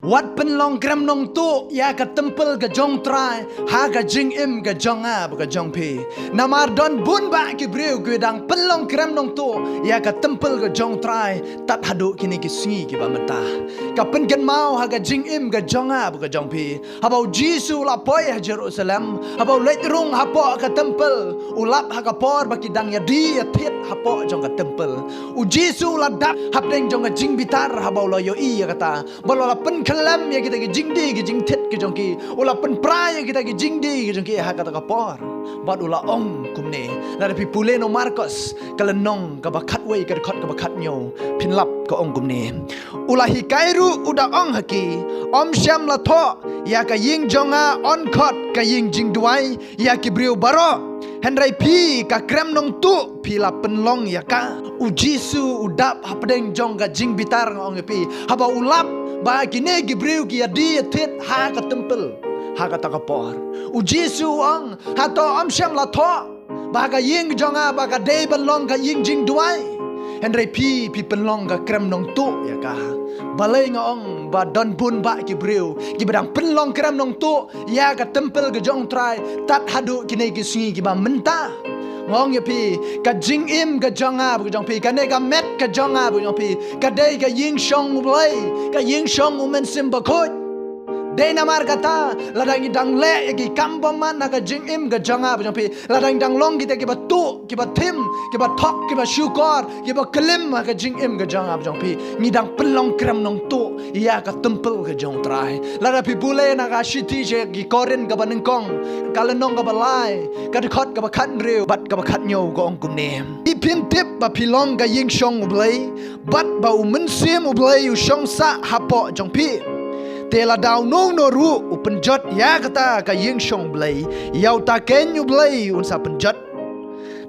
Wat pen long gram nong tu ya ka tempel ka jong trai ha ka jing im ka jong a ka jong pi namar don bun ba ki breu ku dang pen long gram nong tu ya ka tempel ka jong trai tat hadu kini ki singi ki ba mata ka pen kan mau ha ka jing im ka jong a ka jong pi habau jisu la poi ha Jerusalem habau let rung ha po ka tempel ulap ha ka por ba ki dang ya di ya thet ha po jong ka tempel u jisu la dap hap deng jong ka jing bitar habau lo yo i ya kata bolo la pen lam ya kita ki jing di ki jing thet ki jong ki ula pen pra ya kita ki jing di ki jong ki ha kata ka por bad ula ong kumne la pi pule no Marcos kalenong ka bakat wei ka khot ka bakat nyo pin lap ka ong kumne ula hi kairu uda ong haki om syam la tho ya ka ying jonga on khot ka ying jing duai ya ki briu baro Henry pi ka krem nong tu pi la pen long ya ka u jisu udap hapdeng jong ka jing bitar ngong pi haba ulap ba kini gibriu ki adi thet ha ka tempel ha ka ta ka por u jisu ang ha to am syam la tho ba ka ying jonga ba ka dei ban long ka ying jing duai Henry pi pen long ka krem nong tu ya ka balai ngong ba don bun ba gibriu ki badang pen long krem nong tu ya ka tempel ka jong trai tat hadu kini ki singi ki ba menta ngong ya pi ka jing im ka jonga bu jong pi ka ne ka met ka jonga bu jong pi ka dei ka ying shong blai ka ying shong men sim ba khoi dei namar kata ladang dang le ki kambom man ka jing im ka jonga bu jong pi ladang dang long kita ki ba tu ki ba tim ki ba thok ki ba shukor ki ba kelim ka jing im ka jonga bu jong pi ni dang pelong krem nong tu ya ka tempel ka jong trai lada pi bule na ka shiti je ki korin ka ba nengkong kalenong ka ba lai ka khot ka ba khat riu bat ka ba khat nyo ko ong kum ne pi pim tip ba pi long ka ying shong blai bat ba u men sim u blai u shong sa hapo jong pi tela daw nong no ru u penjot ya kata ka ying shong blai yau ta ken u blai un sa penjot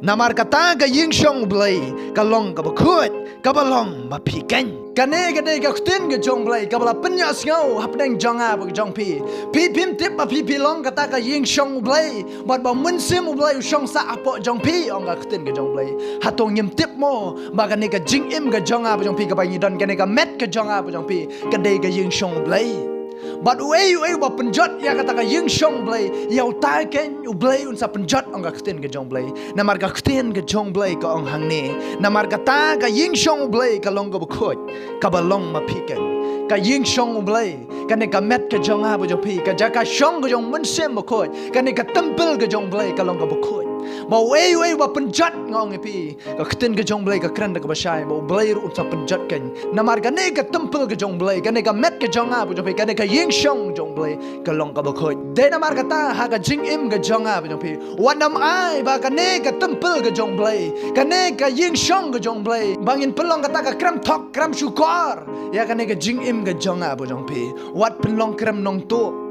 namar kata ka ying shong blai ka long ka ba khut ka ba long ba pi ken kane ka dei ka khtin ka jong blai ka bala penya sngo hap deng jong a ba jong pi pim tip ba pi long kata ka ying shong blai bat ba mun sim blai u shong sa apo jong pi ong ka khtin ka jong blai hatong nyim tip mo ba ka ne ka jing im ka jong a ba jong pi ka ba ni don ka ne ka met ka jong a ba jong pi ka dei ka ying shong blai but uei ba penjot ya kata ka ying shong blai yau ta ken u blai un sa penjot ong ka khtin ka jong blai namar ka khtin ka jong blai ka ong hang ne namar ka ta ka ying shong blai ka long ka khot ka ba long ma piken ka ying shong blai ka ne ka met ka jong a ba jong pi ka ja ka shong ka jong mun sem ma khot ka ne ka tempel ka jong blai ka long ka khot ba uei ba penjot ngong pi ka khtin ka jong blai ka kran ka ba shai ba blai ru sa penjot ken namar ka ne ka tempel ka jong blai ka ne ka met ka jong a ba jong pi ka ne ka ying shong jong blai ka long ka ba khoi de namar kata ha ka jing im ka jong a ba jong pi wanam ai ba ka ne ka tempel ka jong blai ka ne ka ying shong ka jong blai bangin pelong kata ka kram thok kram shukor ya ka ne ka jing im ka jong a ba jong pi wat pelong kram nong tu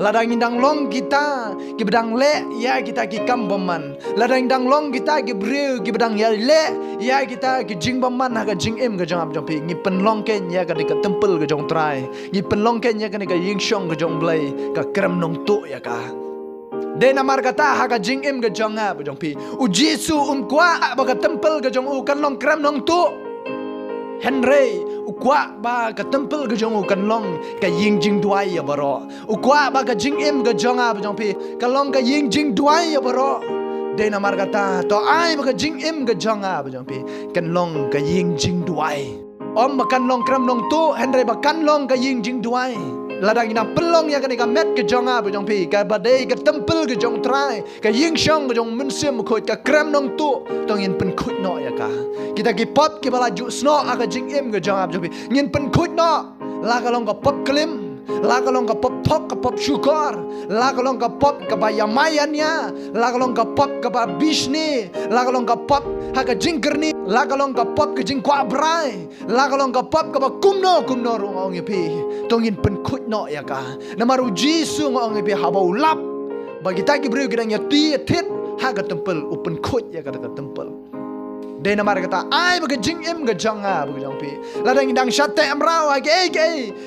ladang indang long kita ki bedang le ya kita ki kam boman ladang indang long kita ki breu ki bedang ya le ya kita ki jing boman ha ka jing im ka jong jong pi ngi pen long ken ya ka ka tempel ka jong trai ngi pen long ken ya ka ying shong ka jong blai ka kram nong tu ya ka de namar kata ha ka jing im ka jong a ba jong pi u jisu kwa ba ka tempel ka jong u kan long kram nong tu Henry ukwa ba ka tempel ka jong kan long ka ying jing duai ya baro ukwa ba ka jing im ka jong a ba jong pi ka long ka ying jing duai ya baro de namar kata to ai ba ka jing im ka jong a ba jong pi kan long ka ying jing duai om ba kan long kram long tu Henry ba kan long ka ying jing duai ladang ina pelong ya ka met ka jong a ba jong pi ka ba de ka tempel ka jong trai ka ying shong ka jong mun sim khoi ka kram nong tu tong in pen khut no ya ka kita ki pop ki bala ju sno aka jing im ka jong a ba jong pi ngin pen khut no la ka long ka pop klim la ka long ka pop thok ka pop shukor la ka long ka pop ka ba yamayan ya la ka long ka pop ka ba bishni la ka long ka pop ha ka jing kerni la ka long ka pop ka jing kwa brai la ka long ka pop ka ba kumno ru ngong pi tongin pen khut no ya ka namaru jisu ngong pi ha ba ulap bagi ta ki breu ki dang ya ti thet ha ka tempel upen khut ya ka tempel de namar kata ai ba jing im ga jong a ba jong pi ladang dang shate amrau age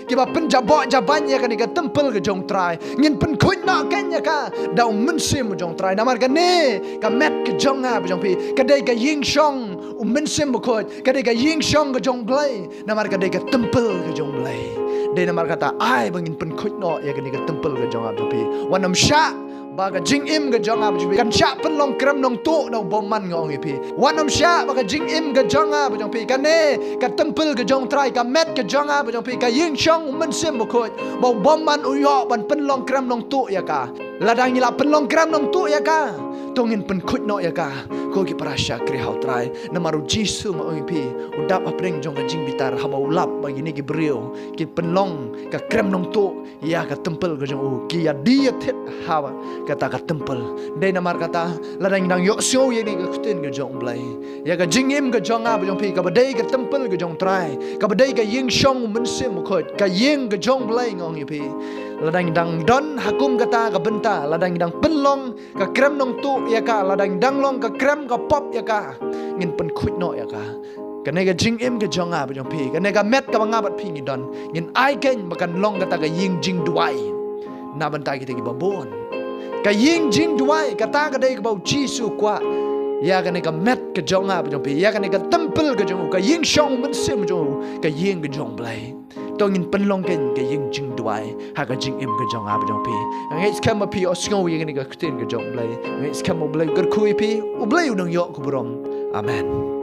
ki ba pen jabo jaban ya ka ni ka tempel ga jong trai ngin pen khut no ken ya ka dau mun sim jong trai namar ka ne ka met ka jong a ba jong pi ka de ka ying shong men sim ba khot ka de ka ying shong ga jong blai namar ka de ka tempel ga jong blai Dia namar kata ai bangin pen khut no ya gani ka temple ka jong ab pi wanam sha baga jing im ga jong ab pi kan sha pen long krem nong tu no bom man ngong pi wanam sha baga jing im ga jong ab jong pi kan ne ka temple ka jong trai ka met ka jong ab jong pi ka ying chong man sim mo khut bo bom man u yo ban pen long krem nong tu ya ka ladang ila pen long krem nong tu ya ka tongin pen khut no ya ka ko ki parasha kri hau trai namaru jisu ma oi pi udap apreng jong ka jing bitar haba ulap bagi ni ki brio ki pen long ka krem nong tu ya ka temple ka jong u ki ya dia thet hawa kata ka temple dei namar kata ladang dang yo sio ye ni ka kutin ka jong blai ya ka jing im ka jong ab jong pi ka badai ka temple ka jong trai ka badai ka ying shong mun sim khot ka ying ka jong blai ngong ye pi ladang dang don hakum kata ka benta ladang dang penlong ka krem nong tu ya ka ladang dang long ka krem ka pop ya ka ngin pen khut no ya ka kanai ka jing im ka jong ab jong pi kanai ka met ka bangabat pi ni don ngin ai ken makan long kata ka ying jing duai na bantai kita ki babon ka ying jing duai kata ka dei ka bau jisu kwa ya kanai ka met ka jong ab jong pi ya kanai ka temple ka jong ka ying shong mun sim jong ka ying ka jong blai tongin penlong ken ka ying jing duai ha ka jing im ka jong ab jong pi ngai skam ma pi osngo ye ni ka kutin ka jong blai ngai skam mo blai gar kui pi u blai u nang yo ku brom amen.